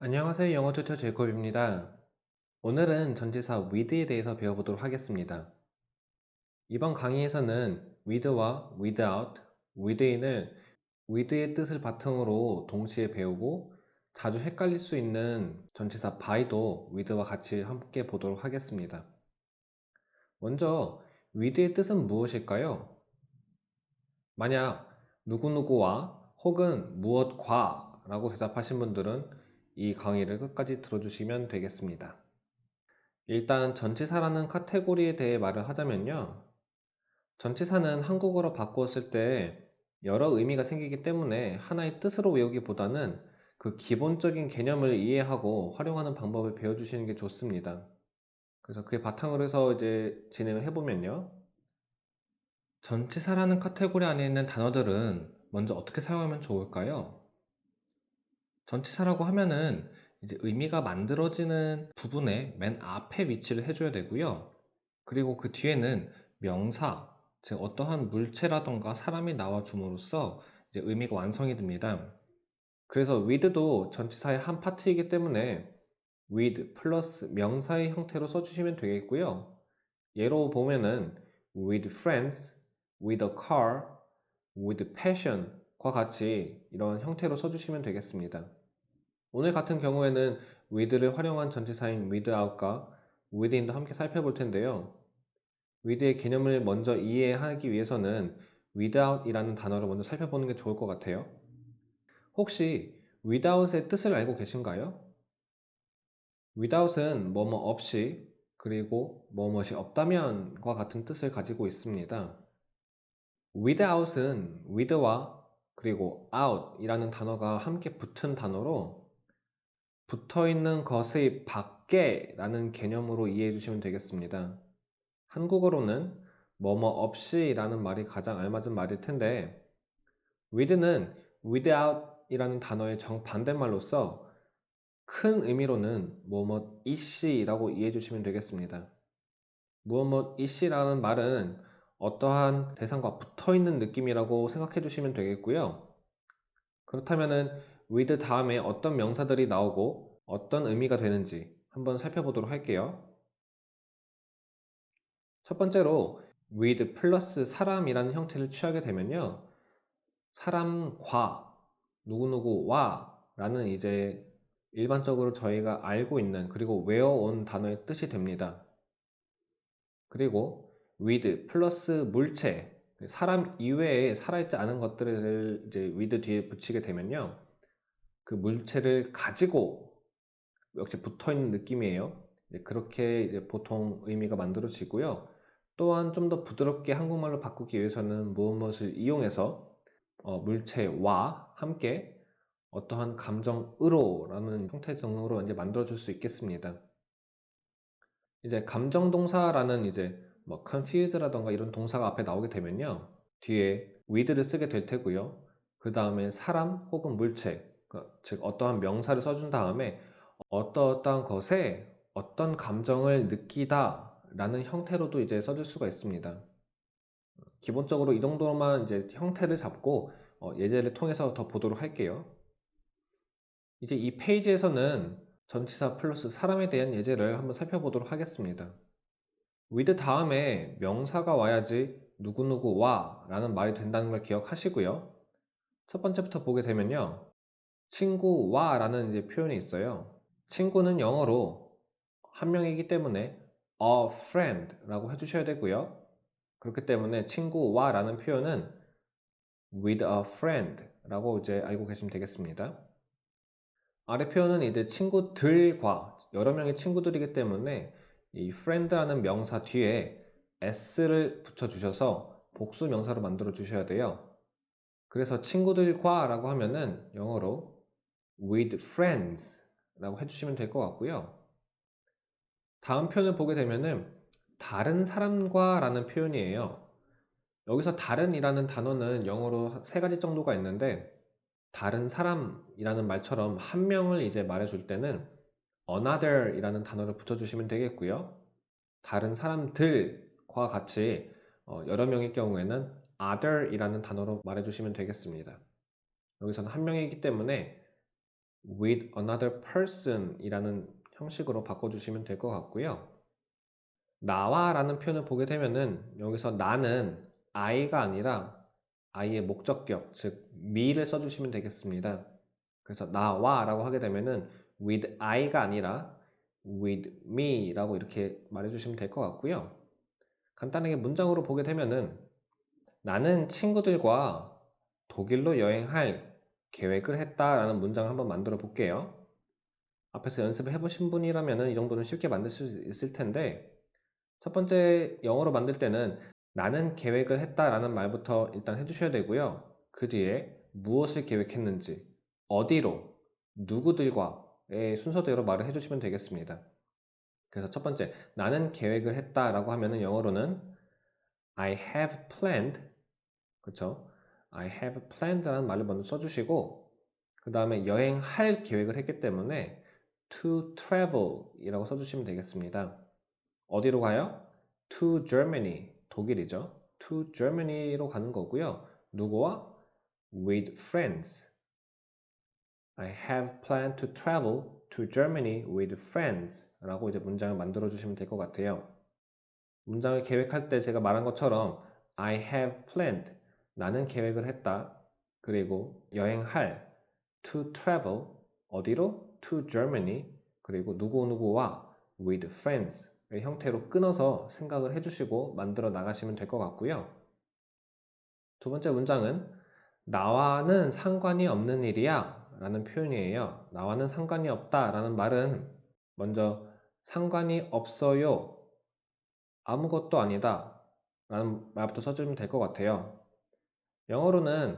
안녕하세요. 영어 튜터 제이콥입니다. 오늘은 전치사 with에 대해서 배워보도록 하겠습니다. 이번 강의에서는 with와 without, within을 with의 뜻을 바탕으로 동시에 배우고 자주 헷갈릴 수 있는 전치사 by도 with와 같이 함께 보도록 하겠습니다. 먼저 with의 뜻은 무엇일까요? 만약 누구누구와 혹은 무엇과 라고 대답하신 분들은 이 강의를 끝까지 들어주시면 되겠습니다. 일단 전치사라는 카테고리에 대해 말을 하자면요. 전치사는 한국어로 바꾸었을 때 여러 의미가 생기기 때문에 하나의 뜻으로 외우기보다는 그 기본적인 개념을 이해하고 활용하는 방법을 배워주시는 게 좋습니다. 그래서 그에 바탕으로 해서 이제 진행을 해보면요. 전치사라는 카테고리 안에 있는 단어들은 먼저 어떻게 사용하면 좋을까요? 전치사라고 하면은 이제 의미가 만들어지는 부분의 맨 앞에 위치를 해줘야 되고요. 그리고 그 뒤에는 명사, 즉 어떠한 물체라던가 사람이 나와줌으로써 이제 의미가 완성이 됩니다. 그래서 with도 전치사의 한 파트이기 때문에 with 플러스 명사의 형태로 써주시면 되겠고요. 예로 보면은 with friends, with a car, with passion과 같이 이런 형태로 써주시면 되겠습니다. 오늘 같은 경우에는 with를 활용한 전치사인 without과 within도 함께 살펴볼 텐데요. with의 개념을 먼저 이해하기 위해서는 without 이라는 단어를 먼저 살펴보는 게 좋을 것 같아요. 혹시 without의 뜻을 알고 계신가요? without은 뭐뭐 없이 그리고 뭐뭇이 없다면과 같은 뜻을 가지고 있습니다. without은 with와 그리고 out 이라는 단어가 함께 붙은 단어로 붙어있는 것의 밖에 라는 개념으로 이해해 주시면 되겠습니다. 한국어로는 뭐뭐 없이 라는 말이 가장 알맞은 말일 텐데 with는 without 이라는 단어의 정반대말로서 큰 의미로는 뭐뭐 이씨 라고 이해해 주시면 되겠습니다. 뭐뭐 이씨 라는 말은 어떠한 대상과 붙어있는 느낌이라고 생각해 주시면 되겠고요. 그렇다면은 with 다음에 어떤 명사들이 나오고 어떤 의미가 되는지 한번 살펴보도록 할게요. 첫 번째로 with 플러스 사람이라는 형태를 취하게 되면요. 사람과 누구누구와 라는 이제 일반적으로 저희가 알고 있는 그리고 외워온 단어의 뜻이 됩니다. 그리고 with 플러스 물체, 사람 이외에 살아있지 않은 것들을 이제 with 뒤에 붙이게 되면요. 그 물체를 가지고 역시 붙어있는 느낌이에요. 그렇게 이제 보통 의미가 만들어지고요. 또한 좀 더 부드럽게 한국말로 바꾸기 위해서는 무엇을 이용해서 물체와 함께 어떠한 감정으로 라는 형태 등으로 이제 만들어줄 수 있겠습니다. 이제 감정동사라는 이제 뭐 confuse라던가 이런 동사가 앞에 나오게 되면요. 뒤에 with를 쓰게 될 테고요. 그 다음에 사람 혹은 물체, 즉 어떠한 명사를 써준 다음에 어떠한 것에 어떤 감정을 느끼다 라는 형태로도 이제 써줄 수가 있습니다. 기본적으로 이 정도만 이제 형태를 잡고 예제를 통해서 더 보도록 할게요. 이제 이 페이지에서는 전치사 플러스 사람에 대한 예제를 한번 살펴보도록 하겠습니다. with 다음에 명사가 와야지 누구누구와 라는 말이 된다는 걸 기억하시고요. 첫 번째부터 보게 되면요. 친구와 라는 이제 표현이 있어요. 친구는 영어로 한 명이기 때문에 a friend 라고 해주셔야 되고요. 그렇기 때문에 친구와 라는 표현은 with a friend 라고 이제 알고 계시면 되겠습니다. 아래 표현은 이제 친구들과 여러 명의 친구들이기 때문에 이 friend라는 명사 뒤에 s를 붙여주셔서 복수 명사로 만들어 주셔야 돼요. 그래서 친구들과 라고 하면은 영어로 with friends 라고 해주시면 될 것 같고요. 다음 표현을 보게 되면은 다른 사람과 라는 표현이에요. 여기서 다른이라는 단어는 영어로 세 가지 정도가 있는데 다른 사람이라는 말처럼 한 명을 이제 말해줄 때는 another 이라는 단어를 붙여주시면 되겠고요. 다른 사람들과 같이 여러 명일 경우에는 other 이라는 단어로 말해주시면 되겠습니다. 여기서는 한 명이기 때문에 with another person 이라는 형식으로 바꿔주시면 될 것 같고요. 나와 라는 표현을 보게 되면은 여기서 나는 I가 아니라 I의 목적격, 즉 me를 써주시면 되겠습니다. 그래서 나와 라고 하게 되면은 with I가 아니라 with me 라고 이렇게 말해주시면 될 것 같고요. 간단하게 문장으로 보게 되면은 나는 친구들과 독일로 여행할 계획을 했다라는 문장을 한번 만들어 볼게요. 앞에서 연습을 해보신 분이라면 이 정도는 쉽게 만들 수 있을 텐데 첫 번째 영어로 만들 때는 나는 계획을 했다라는 말부터 일단 해주셔야 되고요. 그 뒤에 무엇을 계획했는지, 어디로, 누구들과의 순서대로 말을 해주시면 되겠습니다. 그래서 첫 번째, 나는 계획을 했다라고 하면은 영어로는 I have planned, 그렇죠? I have planned라는 말을 먼저 써주시고 그 다음에 여행할 계획을 했기 때문에 to travel 이라고 써주시면 되겠습니다. 어디로 가요? To Germany, 독일이죠. To Germany로 가는 거고요. 누구와? With friends. I have planned to travel to Germany with friends 라고 이제 문장을 만들어 주시면 될 것 같아요. 문장을 계획할 때 제가 말한 것처럼 I have planned, 나는 계획을 했다. 그리고 여행할 to travel, 어디로? To Germany. 그리고 누구누구와 with friends 의 형태로 끊어서 생각을 해주시고 만들어 나가시면 될 것 같고요. 두 번째 문장은 나와는 상관이 없는 일이야 라는 표현이에요. 나와는 상관이 없다 라는 말은 먼저 상관이 없어요, 아무것도 아니다 라는 말부터 써주면 될 것 같아요. 영어로는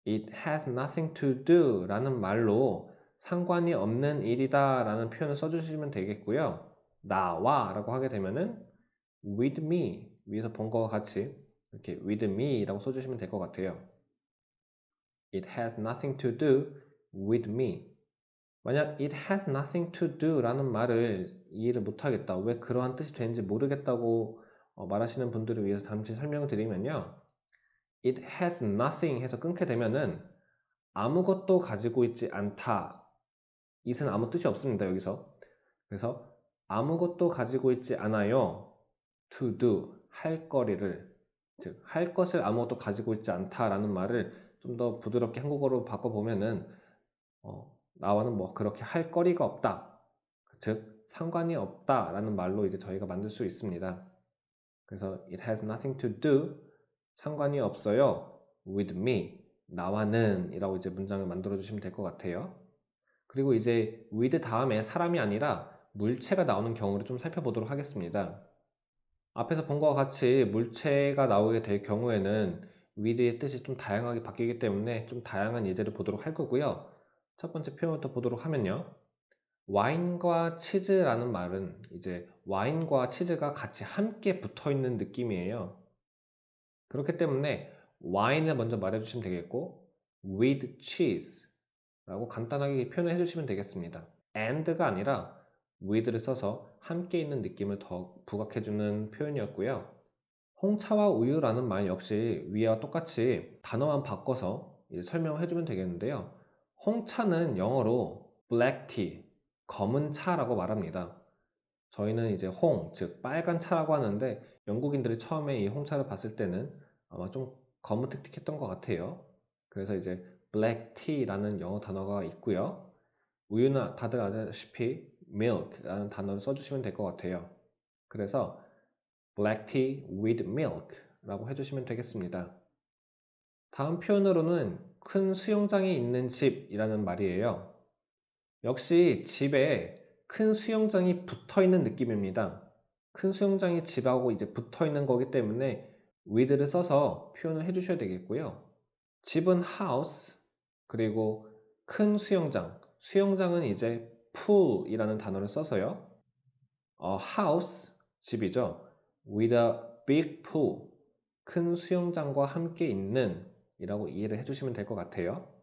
It has nothing to do 라는 말로 상관이 없는 일이다 라는 표현을 써주시면 되겠고요. 나와 라고 하게 되면은 with me, 위에서 본 거와 같이 이렇게 with me 라고 써주시면 될 것 같아요. It has nothing to do with me. 만약 it has nothing to do 라는 말을 이해를 못하겠다, 왜 그러한 뜻이 되는지 모르겠다고 말하시는 분들을 위해서 잠시 설명을 드리면요. It has nothing 해서 끊게 되면은 아무것도 가지고 있지 않다. it은 아무 뜻이 없습니다, 여기서. 그래서 아무것도 가지고 있지 않아요. to do, 할 거리를, 즉, 할 것을 아무것도 가지고 있지 않다라는 말을 좀 더 부드럽게 한국어로 바꿔보면은, 나와는 뭐 그렇게 할 거리가 없다. 즉, 상관이 없다라는 말로 이제 저희가 만들 수 있습니다. 그래서 it has nothing to do, 상관이 없어요, with me, 나와는 이라고 이제 문장을 만들어 주시면 될 것 같아요. 그리고 이제 with 다음에 사람이 아니라 물체가 나오는 경우를 좀 살펴보도록 하겠습니다. 앞에서 본 것과 같이 물체가 나오게 될 경우에는 with의 뜻이 좀 다양하게 바뀌기 때문에 좀 다양한 예제를 보도록 할 거고요. 첫 번째 표현부터 보도록 하면요. 와인과 치즈라는 말은 이제 와인과 치즈가 같이 함께 붙어 있는 느낌이에요. 그렇기 때문에 와인을 먼저 말해주시면 되겠고 with cheese 라고 간단하게 표현을 해주시면 되겠습니다. and가 아니라 with를 써서 함께 있는 느낌을 더 부각해주는 표현이었고요. 홍차와 우유라는 말 역시 위와 똑같이 단어만 바꿔서 설명을 해주면 되겠는데요. 홍차는 영어로 black tea, 검은 차라고 말합니다. 저희는 이제 홍, 즉 빨간 차라고 하는데 영국인들이 처음에 이 홍차를 봤을 때는 아마 좀 거무특틱했던 것 같아요. 그래서 이제 black tea라는 영어 단어가 있고요. 우유는 다들 아시다시피 milk라는 단어를 써주시면 될 것 같아요. 그래서 black tea with milk 라고 해주시면 되겠습니다. 다음 표현으로는 큰 수영장이 있는 집이라는 말이에요. 역시 집에 큰 수영장이 붙어 있는 느낌입니다. 큰 수영장이 집하고 이제 붙어 있는 거기 때문에 with를 써서 표현을 해주셔야 되겠고요. 집은 house, 그리고 큰 수영장, 수영장은 이제 pool이라는 단어를 써서요. house, 집이죠. with a big pool, 큰 수영장과 함께 있는 이라고 이해를 해주시면 될 것 같아요.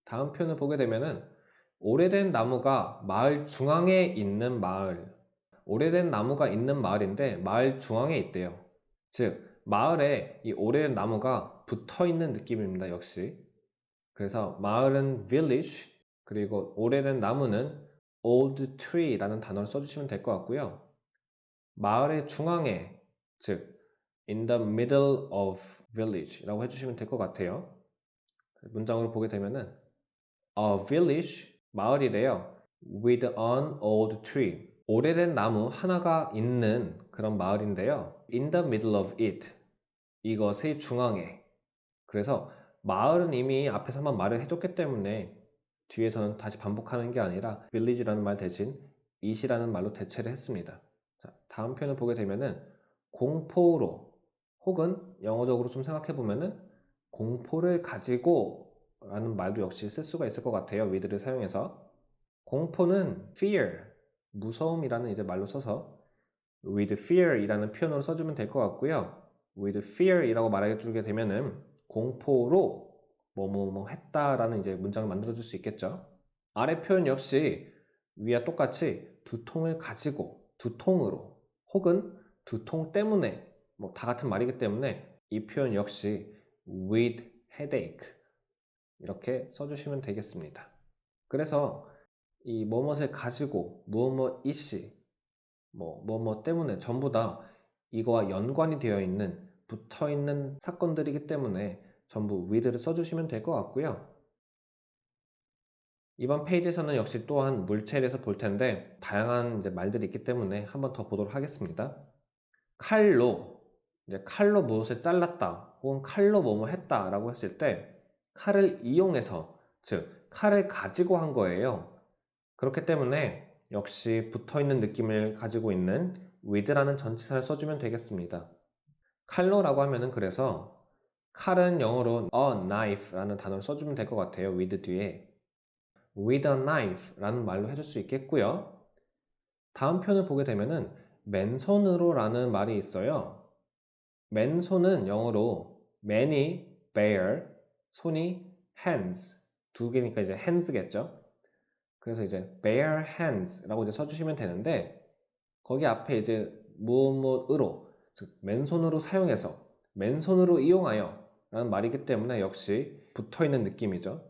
다음 표현을 보게 되면은 오래된 나무가 마을 중앙에 있는 마을. 오래된 나무가 있는 마을인데 마을 중앙에 있대요. 즉 마을에 이 오래된 나무가 붙어 있는 느낌입니다, 역시. 그래서 마을은 village, 그리고 오래된 나무는 old tree라는 단어를 써주시면 될 것 같고요. 마을의 중앙에, 즉 in the middle of village라고 해주시면 될 것 같아요. 문장으로 보게 되면은 a village, 마을이래요. with an old tree, 오래된 나무 하나가 있는 그런 마을인데요. in the middle of it, 이것의 중앙에. 그래서 마을은 이미 앞에서 한번 말을 해줬기 때문에 뒤에서는 다시 반복하는 게 아니라 village라는 말 대신 it이라는 말로 대체를 했습니다. 자, 다음 표현을 보게 되면은 공포로, 혹은 영어적으로 좀 생각해 보면은 공포를 가지고 라는 말도 역시 쓸 수가 있을 것 같아요. with를 사용해서. 공포는 fear, 무서움이라는 이제 말로 써서 with fear 이라는 표현으로 써주면 될 것 같고요. with fear 이라고 말해주게 되면은 공포로 뭐뭐뭐 했다라는 이제 문장을 만들어줄 수 있겠죠. 아래 표현 역시 위와 똑같이 두통을 가지고, 두통으로, 혹은 두통 때문에, 뭐 다 같은 말이기 때문에 이 표현 역시 with headache 이렇게 써주시면 되겠습니다. 그래서 이 뭐뭇을 가지고, 무엇이시, 뭐뭐 때문에 전부 다 이거와 연관이 되어 있는, 붙어 있는 사건들이기 때문에 전부 with를 써주시면 될 것 같고요. 이번 페이지에서는 역시 또한 물체에 대해서 볼 텐데 다양한 이제 말들이 있기 때문에 한번 더 보도록 하겠습니다. 칼로, 이제 칼로 무엇을 잘랐다 혹은 칼로 뭐뭐 했다 라고 했을 때 칼을 이용해서, 즉 칼을 가지고 한 거예요. 그렇기 때문에 역시 붙어있는 느낌을 가지고 있는 with라는 전치사를 써주면 되겠습니다. 칼로라고 하면은 그래서 칼은 영어로 a knife 라는 단어를 써주면 될 것 같아요. with 뒤에 with a knife 라는 말로 해줄 수 있겠고요. 다음 표현을 보게 되면은 맨손으로 라는 말이 있어요. 맨손은 영어로 man이 bare, 손이 hands, 두 개니까 이제 hands겠죠. 그래서 이제 bare hands 라고 이제 써주시면 되는데 거기 앞에 이제 무엇으로, 즉 맨손으로 사용해서, 맨손으로 이용하여 라는 말이기 때문에 역시 붙어있는 느낌이죠.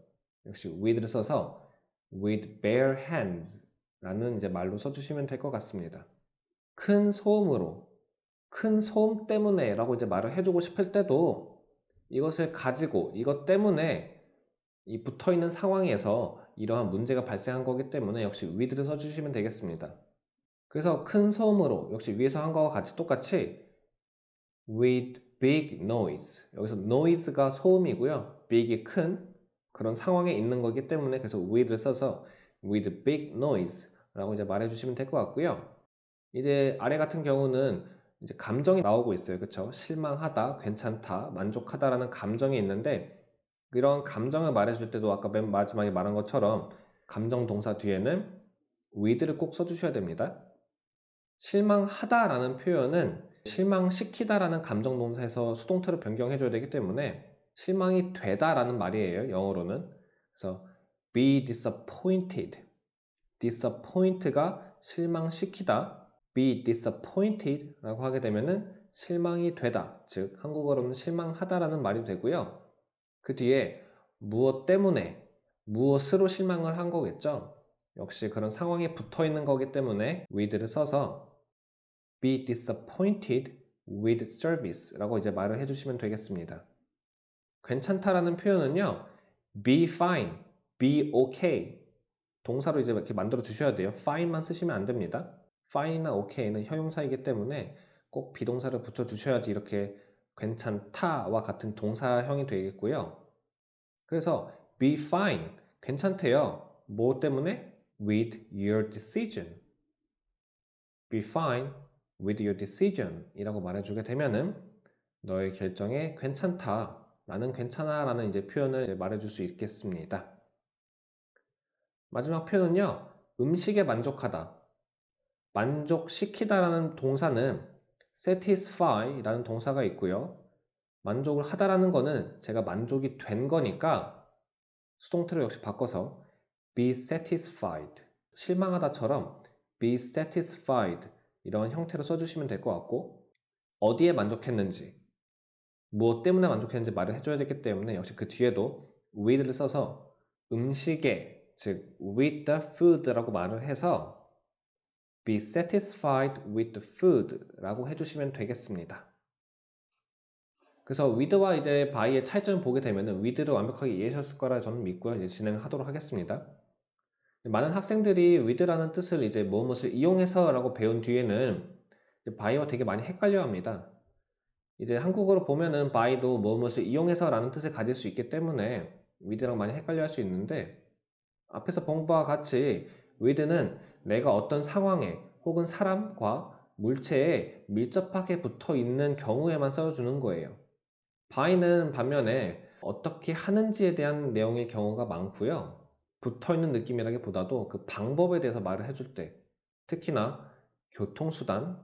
역시 with를 써서 with bare hands 라는 이제 말로 써주시면 될 것 같습니다. 큰 소음으로, 큰 소음 때문에 라고 이제 말을 해주고 싶을 때도 이것을 가지고, 이것 때문에 이 붙어있는 상황에서 이러한 문제가 발생한 거기 때문에 역시 with를 써주시면 되겠습니다. 그래서 큰 소음으로, 역시 위에서 한 거와 같이 똑같이 with big noise, 여기서 noise가 소음이고요, big이 큰 그런 상황에 있는 거기 때문에 그래서 with를 써서 with big noise 라고 이제 말해주시면 될 것 같고요. 이제 아래 같은 경우는 이제 감정이 나오고 있어요. 그쵸? 실망하다, 괜찮다, 만족하다라는 감정이 있는데 이런 감정을 말해줄 때도 아까 맨 마지막에 말한 것처럼 감정 동사 뒤에는 with를 꼭 써주셔야 됩니다. 실망하다라는 표현은 실망시키다라는 감정 동사에서 수동태로 변경해줘야 되기 때문에 실망이 되다라는 말이에요. 영어로는. 그래서 be disappointed, disappoint가 실망시키다, be disappointed 라고 하게 되면은 실망이 되다, 즉 한국어로는 실망하다라는 말이 되고요. 그 뒤에 무엇 때문에, 무엇으로 실망을 한 거겠죠. 역시 그런 상황에 붙어 있는 거기 때문에 with를 써서 be disappointed with service 라고 이제 말을 해주시면 되겠습니다. 괜찮다라는 표현은요, be fine, be okay 동사로 이제 이렇게 만들어 주셔야 돼요. fine만 쓰시면 안 됩니다. fine이나 okay는 형용사이기 때문에 꼭 비동사를 붙여 주셔야지 이렇게 괜찮다와 같은 동사형이 되겠고요. 그래서 be fine, 괜찮대요. 뭐 때문에? with your decision. be fine with your decision 이라고 말해주게 되면은 너의 결정에 괜찮다, 나는 괜찮아 라는 이제 표현을 이제 말해줄 수 있겠습니다. 마지막 표현은요, 음식에 만족하다, 만족시키다 라는 동사는 satisfy 라는 동사가 있고요. 만족을 하다라는 거는 제가 만족이 된 거니까 수동태로 역시 바꿔서 be satisfied, 실망하다처럼 be satisfied 이런 형태로 써주시면 될 것 같고, 어디에 만족했는지, 무엇 때문에 만족했는지 말을 해줘야 되기 때문에 역시 그 뒤에도 with를 써서 음식에, 즉 with the food라고 말을 해서 be satisfied with the food라고 해주시면 되겠습니다. 그래서 with와 이제 by의 차이점을 보게 되면은 with를 완벽하게 이해하셨을 거라 저는 믿고요. 이제 진행하도록 하겠습니다. 많은 학생들이 with라는 뜻을 이제 무엇을 이용해서라고 배운 뒤에는 by와 되게 많이 헷갈려 합니다. 이제 한국어로 보면은 by도 무엇을 이용해서라는 뜻을 가질 수 있기 때문에 with랑 많이 헷갈려 할 수 있는데, 앞에서 본 바와 같이 with는 내가 어떤 상황에 혹은 사람과 물체에 밀접하게 붙어 있는 경우에만 써주는 거예요. by는 반면에 어떻게 하는지에 대한 내용의 경우가 많고요. 붙어 있는 느낌이라기보다도 그 방법에 대해서 말을 해줄 때, 특히나 교통수단,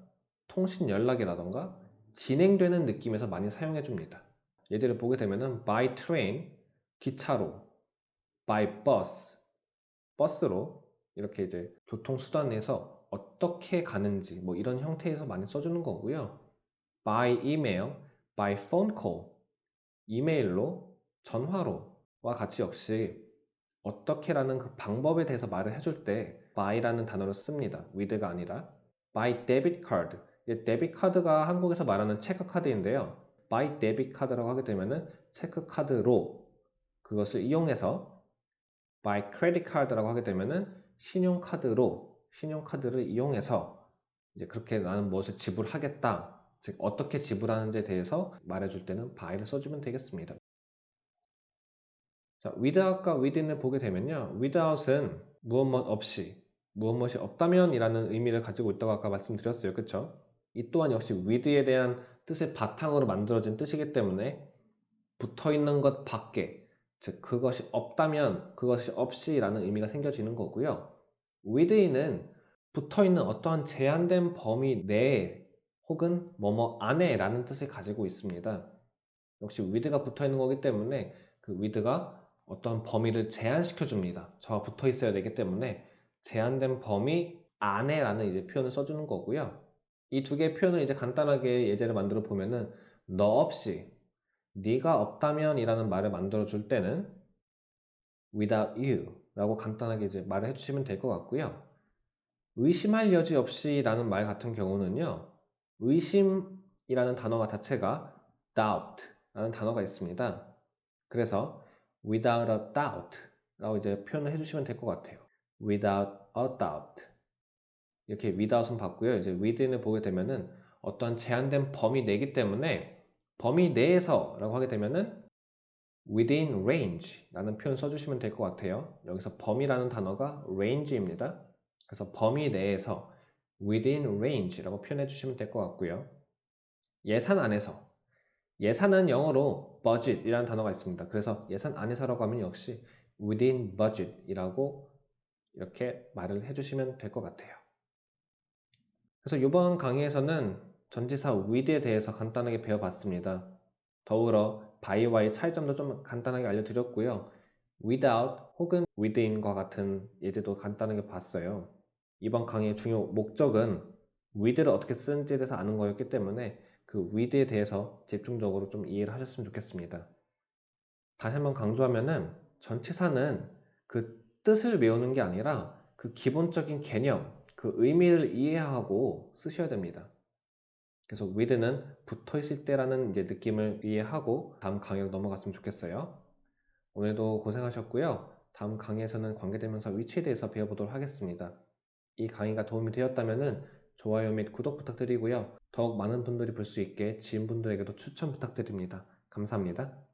통신 연락이라던가 진행되는 느낌에서 많이 사용해 줍니다. 예제를 보게 되면은 by train, 기차로, by bus, 버스로, 이렇게 이제 교통수단에서 어떻게 가는지 뭐 이런 형태에서 많이 써주는 거고요. by email, by phone call, 이메일로, 전화로와 같이 역시 어떻게라는 그 방법에 대해서 말을 해줄 때 by라는 단어를 씁니다. with가 아니라. by debit card, 데빗 카드가 한국에서 말하는 체크카드인데요. by debit 카드라고 하게 되면은 체크카드로 그것을 이용해서, by credit card라고 하게 되면은 신용카드로, 신용카드를 이용해서 이제 그렇게 나는 무엇을 지불하겠다, 즉 어떻게 지불하는지에 대해서 말해줄 때는 by를 써주면 되겠습니다. 자, without과 within을 보게 되면요, without은 무엇 없이, 무엇이 없다면 이라는 의미를 가지고 있다고 아까 말씀드렸어요. 그쵸? 이 또한 역시 with에 대한 뜻의 바탕으로 만들어진 뜻이기 때문에 붙어있는 것 밖에, 즉 그것이 없다면, 그것이 없이 라는 의미가 생겨지는 거고요. within은 붙어있는 어떠한 제한된 범위 내에 혹은 뭐뭐 안에 라는 뜻을 가지고 있습니다. 역시 with가 붙어있는 거기 때문에 그 with가 어떤 범위를 제한시켜 줍니다. 저와 붙어 있어야 되기 때문에 제한된 범위 안에 라는 이제 표현을 써주는 거고요. 이 두 개의 표현을 이제 간단하게 예제를 만들어 보면은 너 없이, 네가 없다면 이라는 말을 만들어 줄 때는 without you 라고 간단하게 이제 말을 해주시면 될 것 같고요. 의심할 여지 없이 라는 말 같은 경우는요, 의심이라는 단어가 자체가 doubt 라는 단어가 있습니다. 그래서 without a doubt 라고 이제 표현을 해주시면 될 것 같아요. without a doubt. 이렇게 without은 봤고요. 이제 within을 보게 되면은 어떠한 제한된 범위 내기 때문에 범위 내에서 라고 하게 되면은 within range 라는 표현 써주시면 될 것 같아요. 여기서 범위라는 단어가 range입니다. 그래서 범위 내에서 within range 라고 표현해 주시면 될 것 같고요. 예산 안에서, 예산은 영어로 budget 이라는 단어가 있습니다. 그래서 예산 안에서라고 하면 역시 within budget 이라고 이렇게 말을 해주시면 될 것 같아요. 그래서 이번 강의에서는 전치사 with에 대해서 간단하게 배워봤습니다. 더불어 by와의 차이점도 좀 간단하게 알려드렸고요. without 혹은 within과 같은 예제도 간단하게 봤어요. 이번 강의의 중요 목적은 with를 어떻게 쓰는지에 대해서 아는 거였기 때문에 그 with에 대해서 집중적으로 좀 이해를 하셨으면 좋겠습니다. 다시 한번 강조하면은 전치사는 그 뜻을 외우는 게 아니라 그 기본적인 개념, 그 의미를 이해하고 쓰셔야 됩니다. 그래서 with는 붙어 있을 때라는 이제 느낌을 이해하고 다음 강의로 넘어갔으면 좋겠어요. 오늘도 고생하셨고요. 다음 강의에서는 관계대명사 위치에 대해서 배워보도록 하겠습니다. 이 강의가 도움이 되었다면 좋아요 및 구독 부탁드리고요. 더욱 많은 분들이 볼 수 있게 지인분들에게도 추천 부탁드립니다. 감사합니다.